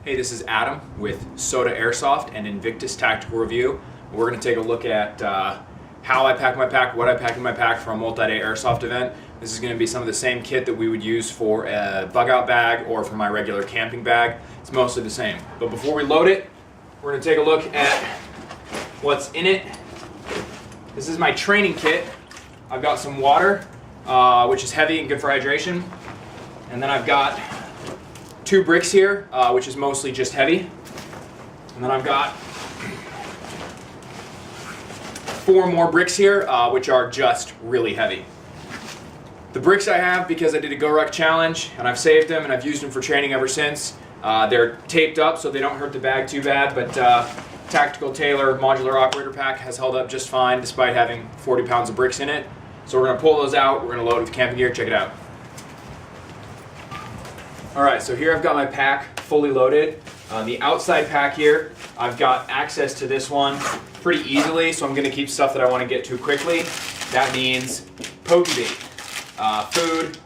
Hey, this is Adam with Soda Airsoft and Invictus Tactical Review. We're going to take a look at how I pack my pack, what I pack in my pack for a multi-day airsoft event. This is going to be some of the same kit that we would use for a bug-out bag or for my regular camping bag. It's mostly the same. But before we load it, we're going to take a look at what's in it. This is my training kit. I've got some water, which is heavy and good for hydration. And then I've got 2 bricks here, which is mostly just heavy. And then I've got 4 more bricks here, which are just really heavy. The bricks I have because I did a Ruck challenge and I've saved them and I've used them for training ever since. They're taped up so they don't hurt the bag too bad, but tactical Tailor modular operator pack has held up just fine despite having 40 pounds of bricks in it. So we're going to pull those out, we're going to load it with camping gear, check it out. Alright, so here I've got my pack fully loaded. On the outside pack here, I've got access to this one pretty easily, so I'm going to keep stuff that I want to get to quickly. That means pokey bait, food.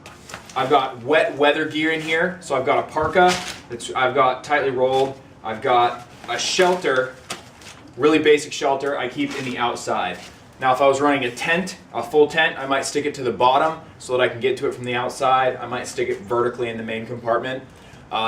I've got wet weather gear in here, so I've got a parka that I've got tightly rolled. I've got a shelter, really basic shelter I keep in the outside. Now if I was running a tent, a full tent, I might stick it to the bottom so that I can get to it from the outside. I might stick it vertically in the main compartment.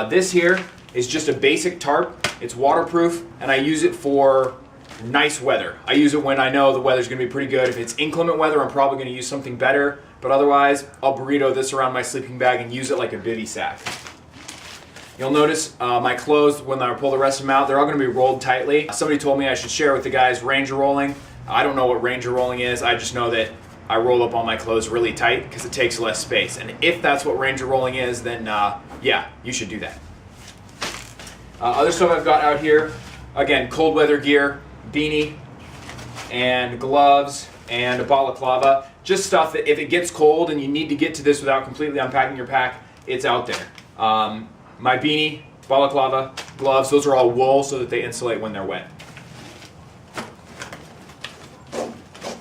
This here is just a basic tarp. It's waterproof and I use it for nice weather. I use it when I know the weather's going to be pretty good. If it's inclement weather, I'm probably going to use something better, but otherwise I'll burrito this around my sleeping bag and use it like a bivy sack. You'll notice my clothes, when I pull the rest of them out, they're all going to be rolled tightly. Somebody told me I should share with the guys Ranger rolling. I don't know what Ranger rolling is, I just know that I roll up all my clothes really tight because it takes less space. And if that's what Ranger rolling is, then yeah, you should do that. Other stuff I've got out here, again, cold weather gear, beanie, and gloves, and a balaclava. Just stuff that if it gets cold and you need to get to this without completely unpacking your pack, it's out there. My beanie, balaclava, gloves, those are all wool so that they insulate when they're wet.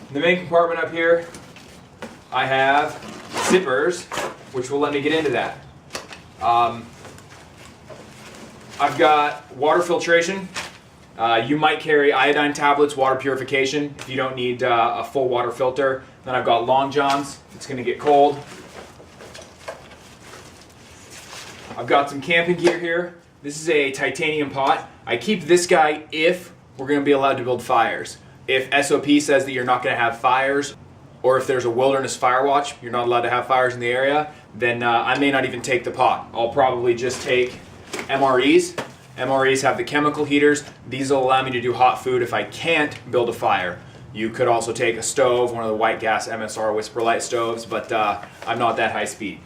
In the main compartment up here, I have zippers, which will let me get into that. I've got water filtration. You might carry iodine tablets, water purification, if you don't need a full water filter. Then I've got long johns, if it's going to get cold. I've got some camping gear here. This is a titanium pot. I keep this guy if we're going to be allowed to build fires. If SOP says that you're not going to have fires, or if there's a wilderness fire watch, you're not allowed to have fires in the area, then I may not even take the pot. I'll probably just take MREs. MREs have the chemical heaters. These will allow me to do hot food if I can't build a fire. You could also take a stove, one of the white gas MSR Whisper Light stoves, but I'm not that high speed.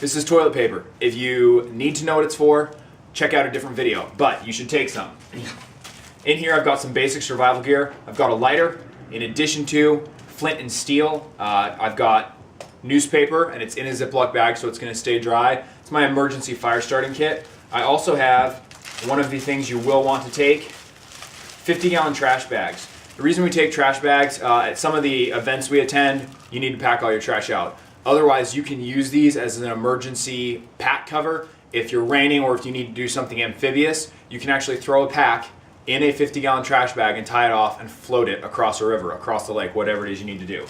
This is toilet paper. If you need to know what it's for, check out a different video, but you should take some. In here I've got some basic survival gear. I've got a lighter, in addition to flint and steel. I've got newspaper, and it's in a Ziploc bag so it's going to stay dry. It's my emergency fire starting kit. I also have one of the things you will want to take, 50-gallon trash bags. The reason we take trash bags, at some of the events we attend, you need to pack all your trash out. Otherwise, you can use these as an emergency pack cover. If you're raining or if you need to do something amphibious, you can actually throw a pack in a 50-gallon trash bag and tie it off and float it across a river, across the lake, whatever it is you need to do.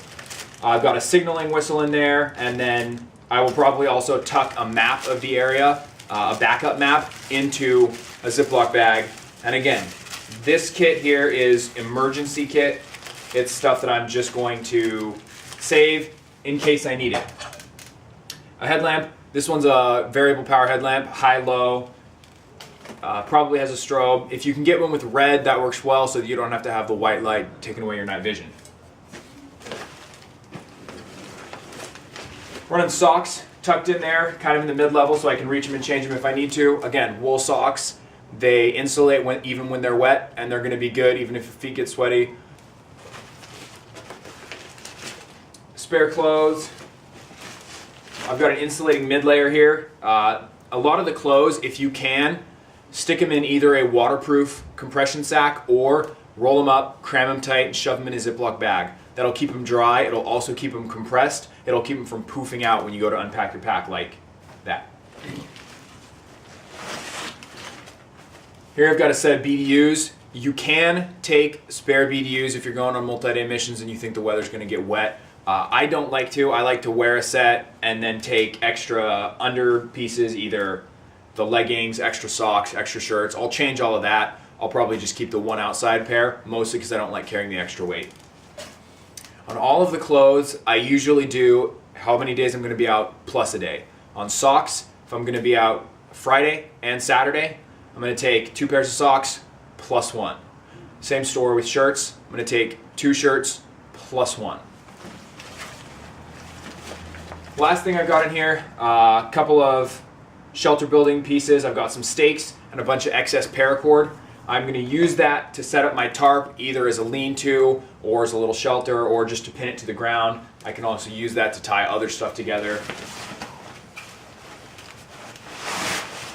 I've got a signaling whistle in there, and then I will probably also tuck a map of the area, a backup map, into a Ziploc bag. And again, this kit here is emergency kit. It's stuff that I'm just going to save in case I need it. A headlamp. This one's a variable power headlamp, high-low. Probably has a strobe. If you can get one with red, that works well so that you don't have to have the white light taking away your night vision. Running socks tucked in there, kind of in the mid-level so I can reach them and change them if I need to. Again, wool socks. They insulate even when they're wet, and they're going to be good even if your feet get sweaty. Spare clothes. I've got an insulating mid-layer here. A lot of the clothes, if you can, stick them in either a waterproof compression sack or roll them up, cram them tight, and shove them in a Ziploc bag. That'll keep them dry. It'll also keep them compressed. It'll keep them from poofing out when you go to unpack your pack like that. Here I've got a set of BDUs. You can take spare BDUs if you're going on multi-day missions and you think the weather's going to get wet. I don't like to. I like to wear a set and then take extra under pieces, either the leggings, extra socks, extra shirts. I'll change all of that. I'll probably just keep the one outside pair, mostly because I don't like carrying the extra weight. On all of the clothes, I usually do how many days I'm going to be out plus a day. On socks, if I'm going to be out Friday and Saturday, I'm going to take 2 pairs of socks plus 1. Same story with shirts. I'm going to take 2 shirts plus 1. Last thing I've got in here, a couple of shelter building pieces. I've got some stakes and a bunch of excess paracord. I'm going to use that to set up my tarp, either as a lean-to or as a little shelter or just to pin it to the ground. I can also use that to tie other stuff together.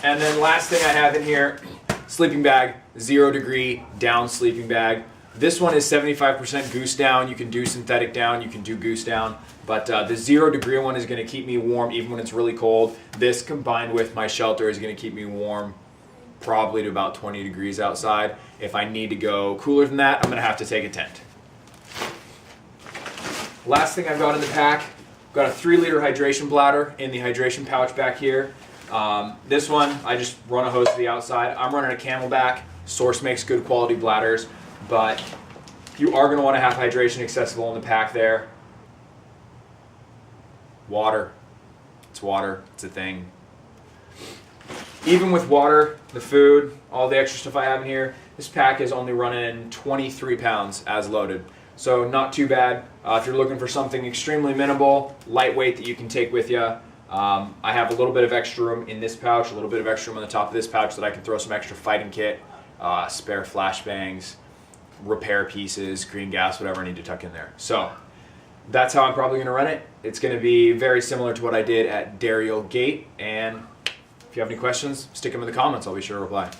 And then last thing I have in here, sleeping bag, 0 degree down sleeping bag. This one is 75% goose down. You can do synthetic down, you can do goose down, but the 0 degree one is going to keep me warm even when it's really cold. This combined with my shelter is going to keep me warm probably to about 20 degrees outside. If I need to go cooler than that, I'm going to have to take a tent. Last thing I've got in the pack, I've got a 3-liter hydration bladder in the hydration pouch back here. This one, I just run a hose to the outside. I'm running a Camelback. Source makes good quality bladders, but you are going to want to have hydration accessible in the pack there. Water. It's water. It's a thing. Even with water, the food, all the extra stuff I have in here, this pack is only running 23 pounds as loaded. So not too bad. If you're looking for something extremely minimal, lightweight that you can take with you, I have a little bit of extra room in this pouch, a little bit of extra room on the top of this pouch that I can throw some extra fighting kit, spare flashbangs, repair pieces, green gas, whatever I need to tuck in there. So that's how I'm probably going to run it. It's going to be very similar to what I did at Dariel Gate, and if you have any questions, stick them in the comments. I'll be sure to reply.